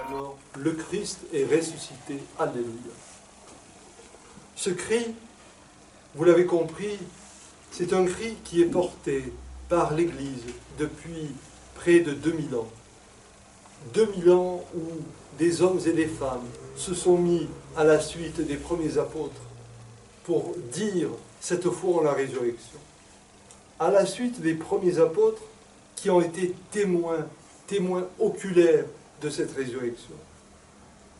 alors, le Christ est ressuscité. Alléluia. Ce cri, vous l'avez compris, c'est un cri qui est porté par l'Église depuis près de 2000 ans. 2000 ans où des hommes et des femmes se sont mis à la suite des premiers apôtres pour dire cette foi en la résurrection. À la suite des premiers apôtres qui ont été témoins oculaires de cette résurrection.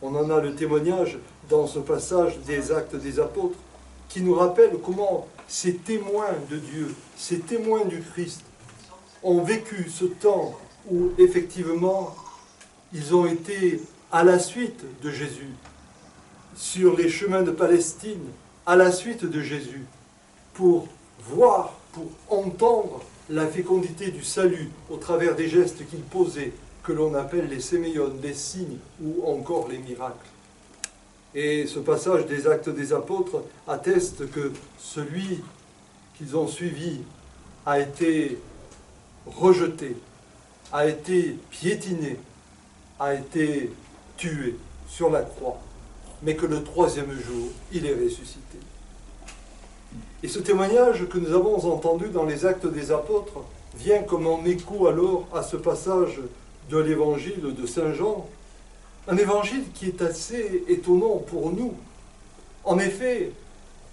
On en a le témoignage dans ce passage des Actes des Apôtres qui nous rappelle comment ces témoins de Dieu, ces témoins du Christ ont vécu ce temps où effectivement ils ont été à la suite de Jésus, sur les chemins de Palestine, à la suite de Jésus, pour voir, pour entendre la fécondité du salut au travers des gestes qu'il posait, que l'on appelle les séméion, les signes ou encore les miracles. Et ce passage des Actes des Apôtres atteste que celui qu'ils ont suivi a été rejeté, a été piétiné, a été tué sur la croix, mais que le troisième jour, il est ressuscité. Et ce témoignage que nous avons entendu dans les Actes des Apôtres vient comme en écho alors à ce passage de l'évangile de Saint Jean, un évangile qui est assez étonnant pour nous. En effet,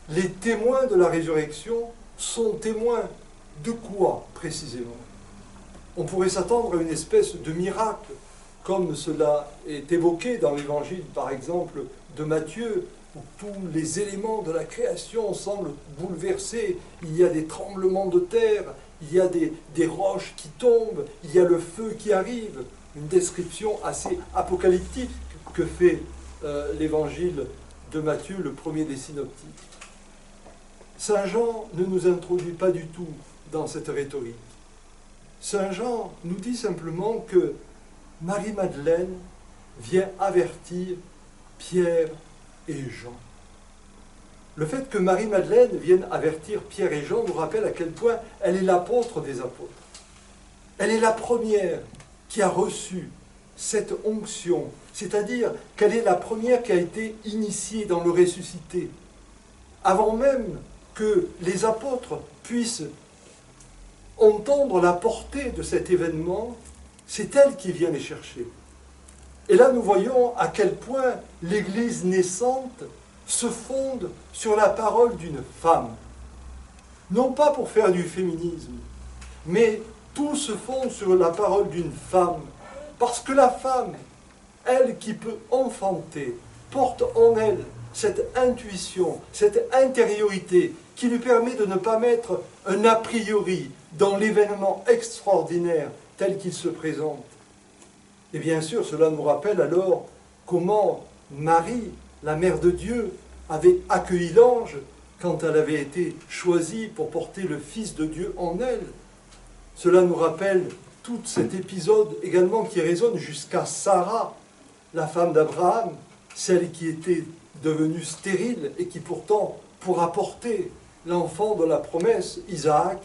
les témoins de la résurrection sont témoins de quoi précisément? On pourrait s'attendre à une espèce de miracle, comme cela est évoqué dans l'évangile, par exemple, de Matthieu, où tous les éléments de la création semblent bouleversés. Il y a des tremblements de terre, il y a des roches qui tombent, il y a le feu qui arrive. Une description assez apocalyptique que fait l'évangile de Matthieu, le premier des synoptiques. Saint Jean ne nous introduit pas du tout dans cette rhétorique. Saint Jean nous dit simplement que Marie-Madeleine vient avertir Pierre et Jean. Le fait que Marie-Madeleine vienne avertir Pierre et Jean nous rappelle à quel point elle est l'apôtre des apôtres. Elle est la première qui a reçu cette onction, c'est-à-dire qu'elle est la première qui a été initiée dans le ressuscité. Avant même que les apôtres puissent entendre la portée de cet événement, c'est elle qui vient les chercher. Et là, nous voyons à quel point l'Église naissante se fonde sur la parole d'une femme. Non pas pour faire du féminisme, mais tout se fonde sur la parole d'une femme. Parce que la femme, elle qui peut enfanter, porte en elle cette intuition, cette intériorité qui lui permet de ne pas mettre un a priori dans l'événement extraordinaire tel qu'il se présente. Et bien sûr, cela nous rappelle alors comment Marie, la mère de Dieu, avait accueilli l'ange quand elle avait été choisie pour porter le Fils de Dieu en elle. Cela nous rappelle tout cet épisode également qui résonne jusqu'à Sarah, la femme d'Abraham, celle qui était devenue stérile et qui pourtant pourra porter l'enfant de la promesse, Isaac.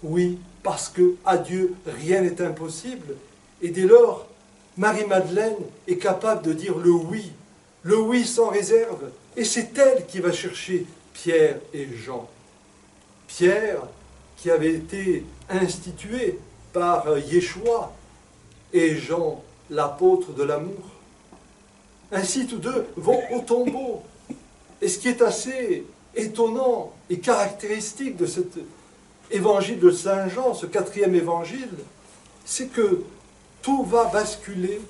Oui, parce qu'à Dieu, rien n'est impossible. Et dès lors, Marie-Madeleine est capable de dire le oui sans réserve. Et c'est elle qui va chercher Pierre et Jean. Pierre, qui avait été institué par Yeshua, et Jean, l'apôtre de l'amour. Ainsi, tous deux vont au tombeau. Et ce qui est assez étonnant et caractéristique de cet évangile de Saint Jean, ce 4e évangile, c'est que tout va basculer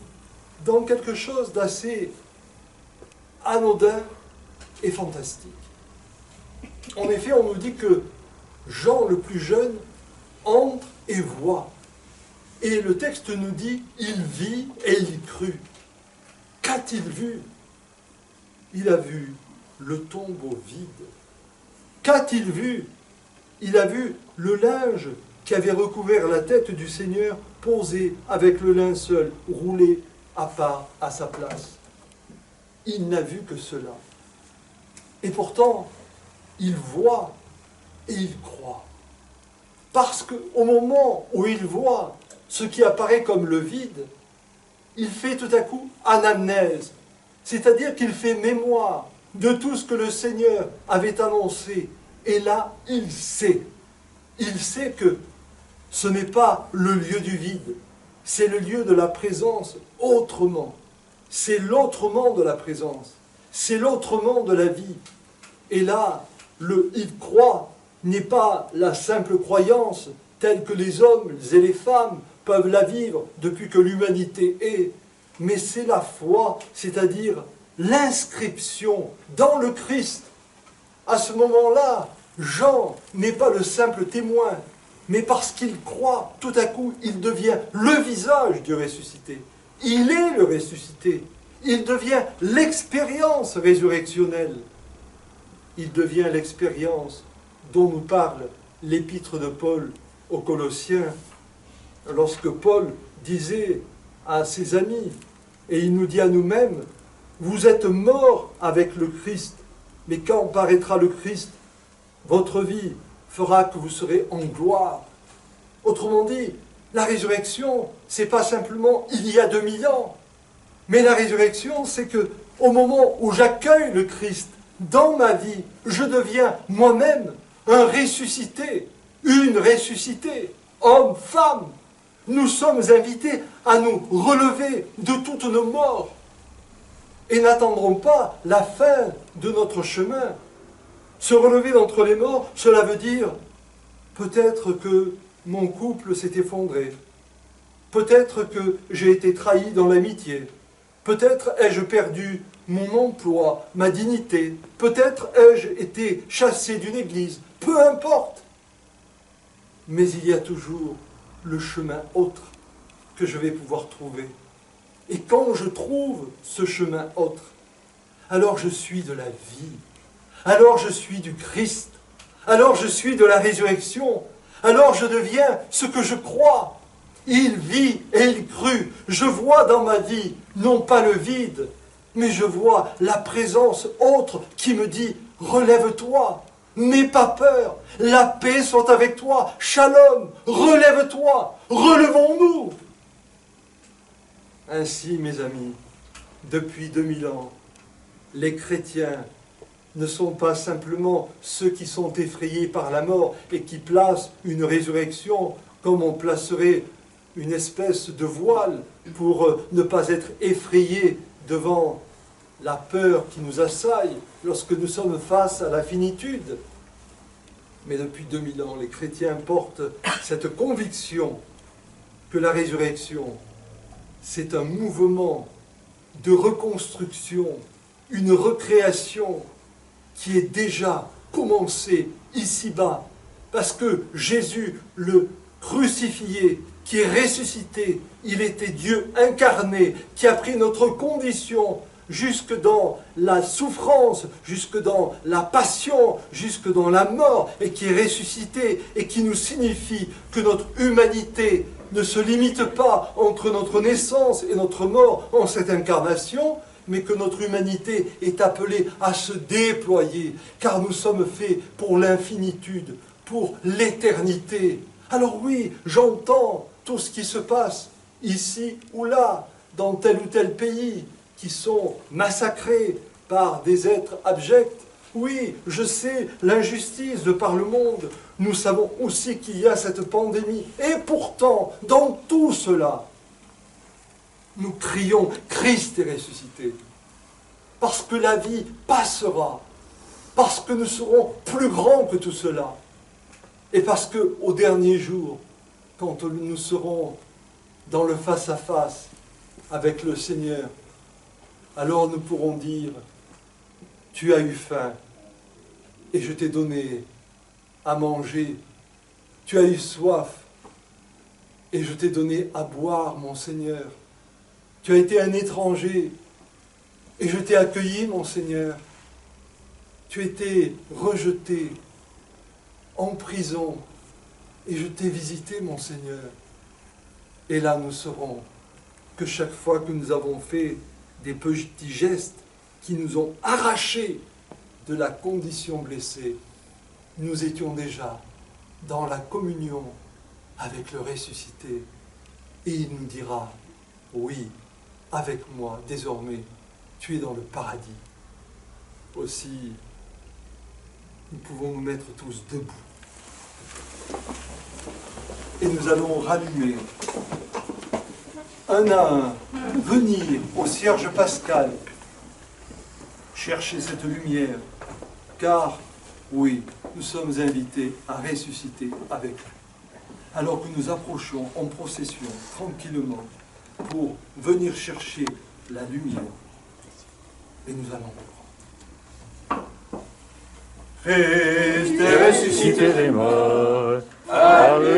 dans quelque chose d'assez anodin et fantastique. En effet, on nous dit que Jean, le plus jeune, entre et voit. Et le texte nous dit, il vit et il crut. Qu'a-t-il vu? Il a vu le tombeau vide. Qu'a-t-il vu? Il a vu le linge qui avait recouvert la tête du Seigneur posé avec le linceul roulé à part à sa place. Il n'a vu que cela. Et pourtant, il voit et il croit. Parce qu'au moment où il voit ce qui apparaît comme le vide, il fait tout à coup anamnèse, c'est-à-dire qu'il fait mémoire de tout ce que le Seigneur avait annoncé. Et là, il sait que ce n'est pas le lieu du vide, c'est le lieu de la présence autrement. C'est l'autrement de la présence, c'est l'autrement de la vie. Et là, le « il croit » n'est pas la simple croyance telle que les hommes et les femmes peuvent la vivre depuis que l'humanité est, mais c'est la foi, c'est-à-dire l'inscription dans le Christ. À ce moment-là, Jean n'est pas le simple témoin, mais parce qu'il croit, tout à coup, il devient le visage du ressuscité. Il est le ressuscité. Il devient l'expérience résurrectionnelle. Il devient l'expérience dont nous parle l'épître de Paul aux Colossiens, lorsque Paul disait à ses amis, et il nous dit à nous-mêmes, « Vous êtes morts avec le Christ, mais quand paraîtra le Christ, votre vie fera que vous serez en gloire. » Autrement dit, la résurrection, c'est pas simplement il y a 2000 ans, mais la résurrection, c'est que au moment où j'accueille le Christ dans ma vie, je deviens moi-même un ressuscité, une ressuscitée, homme, femme. Nous sommes invités à nous relever de toutes nos morts et n'attendrons pas la fin de notre chemin. Se relever d'entre les morts, cela veut dire peut-être que mon couple s'est effondré, peut-être que j'ai été trahi dans l'amitié, peut-être ai-je perdu mon emploi, ma dignité, peut-être ai-je été chassé d'une église, peu importe. Mais il y a toujours le chemin autre que je vais pouvoir trouver. Et quand je trouve ce chemin autre, alors je suis de la vie, alors je suis du Christ, alors je suis de la résurrection, alors je deviens ce que je crois. Il vit et il crut. Je vois dans ma vie, non pas le vide, mais je vois la présence autre qui me dit « Relève-toi, n'aie pas peur, la paix soit avec toi, shalom, relève-toi, relevons-nous » Ainsi, mes amis, depuis 2000 ans, les chrétiens ne sont pas simplement ceux qui sont effrayés par la mort et qui placent une résurrection comme on placerait une espèce de voile pour ne pas être effrayés devant la peur qui nous assaille lorsque nous sommes face à la finitude. Mais depuis 2000 ans, les chrétiens portent cette conviction que la résurrection, c'est un mouvement de reconstruction, une recréation qui est déjà commencée ici-bas, parce que Jésus, le crucifié, qui est ressuscité, il était Dieu incarné, qui a pris notre condition jusque dans la souffrance, jusque dans la passion, jusque dans la mort, et qui est ressuscité, et qui nous signifie que notre humanité ne se limite pas entre notre naissance et notre mort en cette incarnation, mais que notre humanité est appelée à se déployer, car nous sommes faits pour l'infinitude, pour l'éternité. Alors oui, j'entends tout ce qui se passe ici ou là, dans tel ou tel pays, qui sont massacrés par des êtres abjects. Oui, je sais l'injustice de par le monde. Nous savons aussi qu'il y a cette pandémie. Et pourtant, dans tout cela, nous crions « Christ est ressuscité ». Parce que la vie passera. Parce que nous serons plus grands que tout cela. Et parce qu'au dernier jour, quand nous serons dans le face-à-face avec le Seigneur, alors nous pourrons dire « Tu as eu faim et je t'ai donné à manger. Tu as eu soif et je t'ai donné à boire, mon Seigneur. Tu as été un étranger et je t'ai accueilli, mon Seigneur. Tu as été rejeté, en prison, et je t'ai visité, mon Seigneur. » Et là, nous saurons que chaque fois que nous avons fait des petits gestes qui nous ont arrachés de la condition blessée, nous étions déjà dans la communion avec le ressuscité. Et il nous dira, oui, avec moi, désormais, tu es dans le paradis. Aussi, nous pouvons nous mettre tous debout. Et nous allons rallumer, un à un, venir au Cierge pascal, chercher cette lumière, car, oui, nous sommes invités à ressusciter avec lui. Alors que nous approchons en procession, tranquillement, pour venir chercher la lumière, et nous allons reprendre. Christ est ressuscité des morts, Alléluia.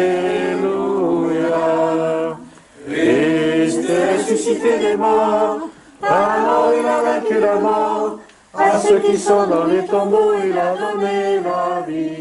Christ est ressuscité des morts, alors il a vaincu la mort. À ceux qui sont dans les tombeaux, il a donné la vie.